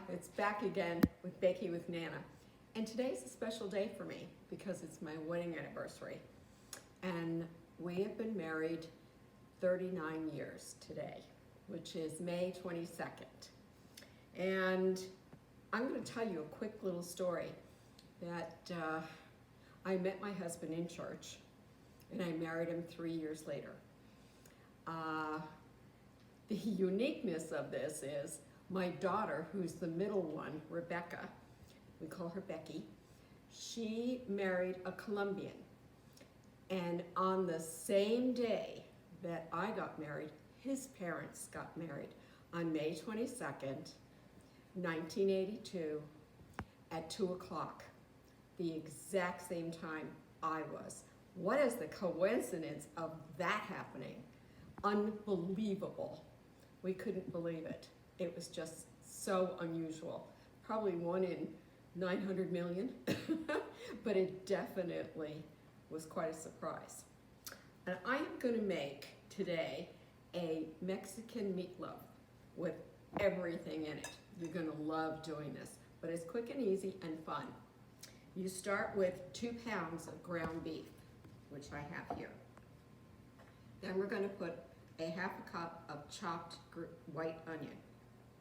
it's back again with Baking with Nana. And today's a special day for me because it's my wedding anniversary. And we have been married 39 years today, which is May 22nd. And I'm going to tell you a quick little story that I met my husband in church and I married him 3 years later. The uniqueness of this is my daughter, who's the middle one, Rebecca, we call her Becky, she married a Colombian. And on the same day that I got married, his parents got married on May 22nd, 1982 at 2 o'clock, the exact same time I was. What is the coincidence of that happening? Unbelievable. We couldn't believe it. It was just so unusual. Probably 1 in 900 million, but it definitely was quite a surprise. And I am going to make today a Mexican meatloaf with everything in it. You're going to love doing this, but it's quick and easy and fun. You start with 2 pounds of ground beef, which I have here. Then we're going to put a 1/2 cup of chopped white onion,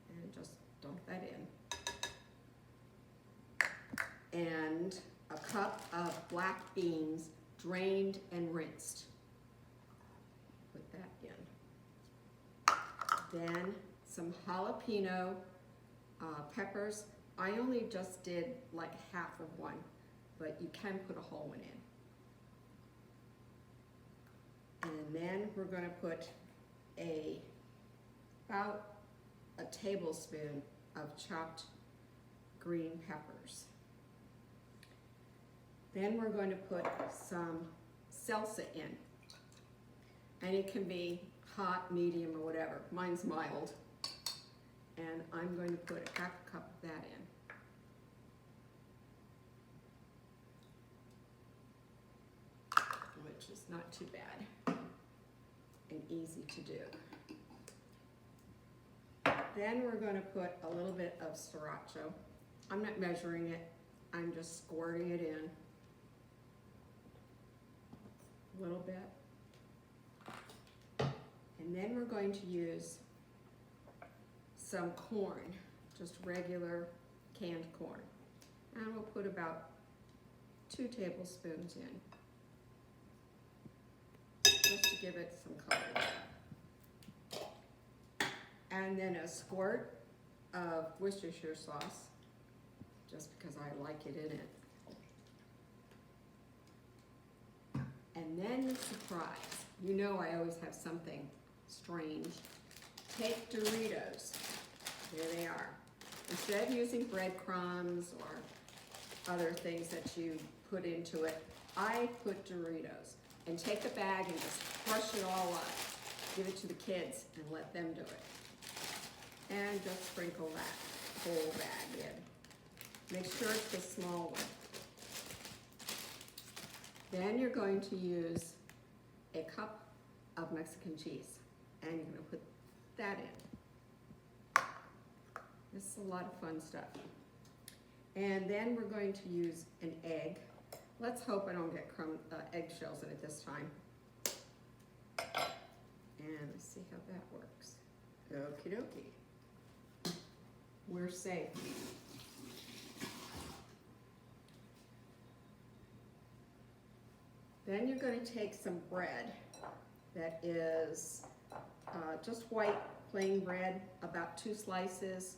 and just dump that in. And a cup of black beans, drained and rinsed. Put that in. Then some jalapeno peppers. I only just did like 1/2 of one, but you can put a whole one in. And then we're going to put about a tablespoon of chopped green peppers. Then we're going to put some salsa in. And it can be hot, medium, or whatever. Mine's mild. And I'm going to put 1/2 cup of that in. Which is not too bad and easy to do. Then we're going to put a little bit of sriracha. I'm not measuring it, I'm just squirting it in. A little bit. And then we're going to use some corn, just regular canned corn. And we'll put about 2 tablespoons in, just to give it some color. And then a squirt of Worcestershire sauce, just because I like it in it. And then the surprise. You know I always have something strange. Take Doritos. There they are. Instead of using breadcrumbs or other things that you put into it, I put Doritos. And take a bag and just crush it all up. Give it to the kids and let them do it. And just sprinkle that whole bag in. Make sure it's the small one. Then you're going to use a cup of Mexican cheese. And you're going to put that in. This is a lot of fun stuff. And then we're going to use an egg. Let's hope I don't get eggshells in it this time. And let's see how that works. Okie dokie. We're safe. Then you're going to take some bread that is just white plain bread, about 2 slices,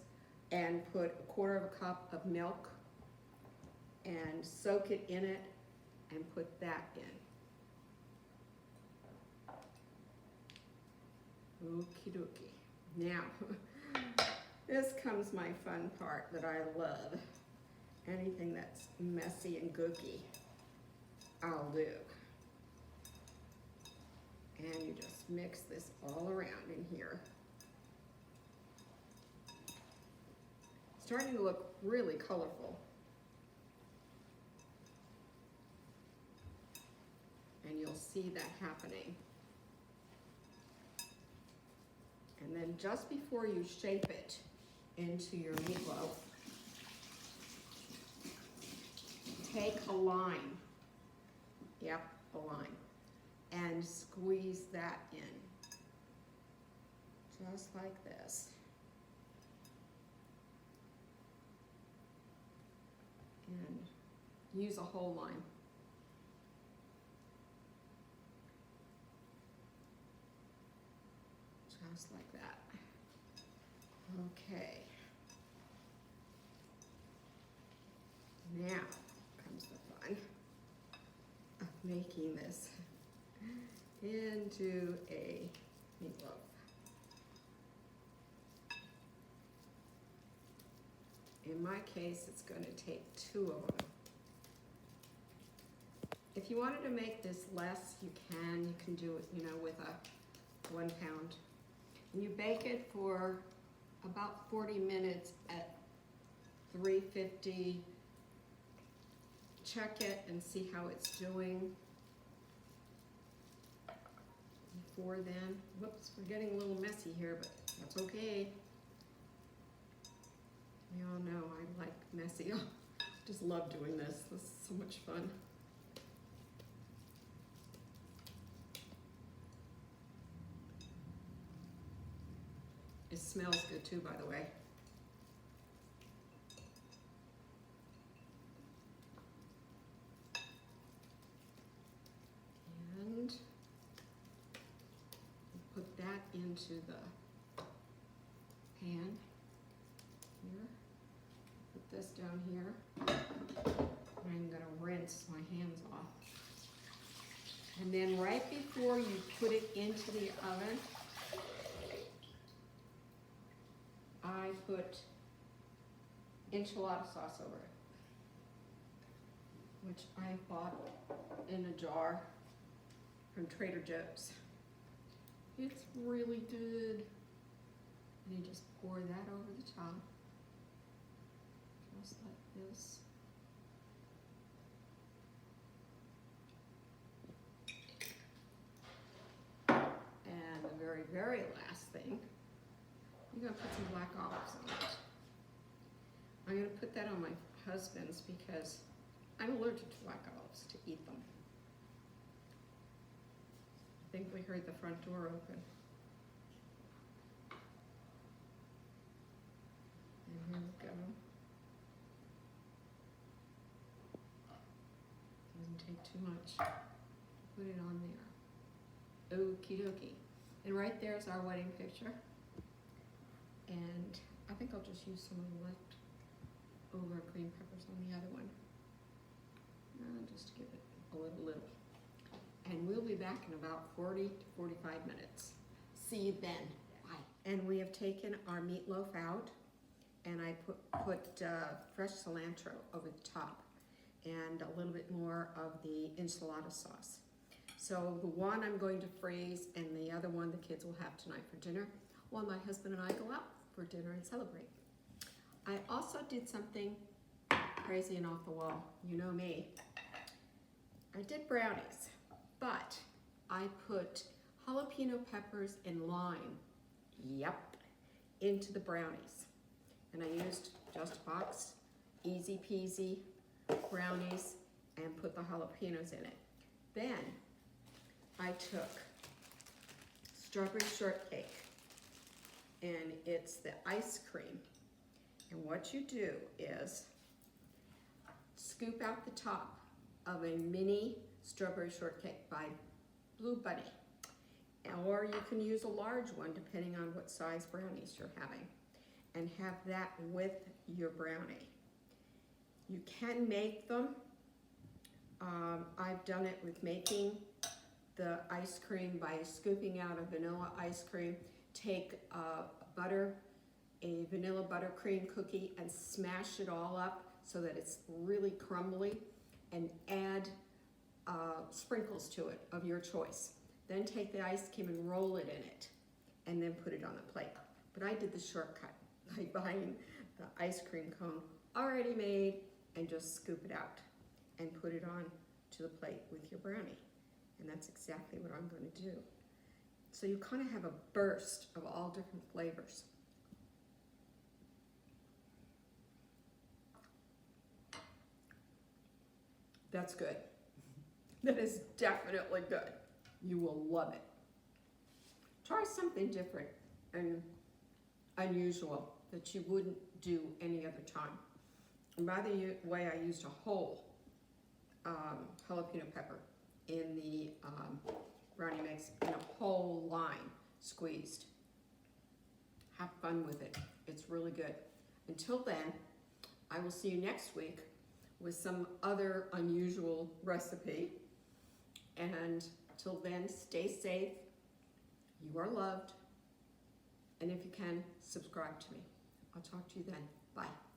and put 1/4 cup of milk and soak it in it and put that in. Okie dokie. Now, this comes my fun part that I love. Anything that's messy and gooky, I'll do. And you just mix this all around in here. It's starting to look really colorful. And you'll see that happening. And then just before you shape it into your meatloaf. Take a lime, yep, a lime, and squeeze that in, just like this. And use a whole lime. Just like that. Okay. Now comes the fun of making this into a meatloaf. In my case, it's going to take 2 of them. If you wanted to make this less, you can. You can do it, you know, with a 1 pound. And you bake it for about 40 minutes at 350. Check it and see how it's doing. Before then, whoops, we're getting a little messy here, but that's okay. We all know I like messy. Just love doing this. This is so much fun. It smells good too, by the way. And put that into the pan here. Put this down here. I'm gonna rinse my hands off. And then right before you put it into the oven, I put enchilada sauce over it, which I bought in a jar from Trader Joe's. It's really good. And you just pour that over the top, just like this. And the very, very last thing, I'm gonna put some black olives on it. I'm gonna put that on my husband's because I'm allergic to black olives, to eat them. I think we heard the front door open. And here we go. Doesn't take too much. Put it on there. Okie dokie. And right there's our wedding picture. And I think I'll just use some of the leftover green peppers on the other one. Just to give it a little. And we'll be back in about 40 to 45 minutes. See you then. Bye. And we have taken our meatloaf out, and I put fresh cilantro over the top and a little bit more of the enchilada sauce. So the one I'm going to freeze, and the other one the kids will have tonight for dinner, while my husband and I go out for dinner and celebrate. I also did something crazy and off the wall. You know me. I did brownies, but I put jalapeno peppers and lime, yep, into the brownies. And I used Just a Box, easy peasy brownies, and put the jalapenos in it. Then I took strawberry shortcake, and it's the ice cream. And what you do is scoop out the top of a mini strawberry shortcake by Blue Bunny. Or you can use a large one depending on what size brownies you're having, and have that with your brownie. You can make them. I've done it with making the ice cream by scooping out a vanilla ice cream, take a vanilla buttercream cookie and smash it all up so that it's really crumbly, and add sprinkles to it of your choice. Then take the ice cream and roll it in it, and then put it on the plate. But I did the shortcut by buying the ice cream cone already made and just scoop it out and put it on to the plate with your brownie. And that's exactly what I'm going to do. So you kind of have a burst of all different flavors. That's good. That is definitely good. You will love it. Try something different and unusual that you wouldn't do any other time. And by the way, I used a whole jalapeno pepper in the brownie mix, and a whole lime squeezed. Have fun with it. It's really good. Until then, I will see you next week with some other unusual recipe. And till then, stay safe. You are loved. And if you can, subscribe to me. I'll talk to you then. Bye.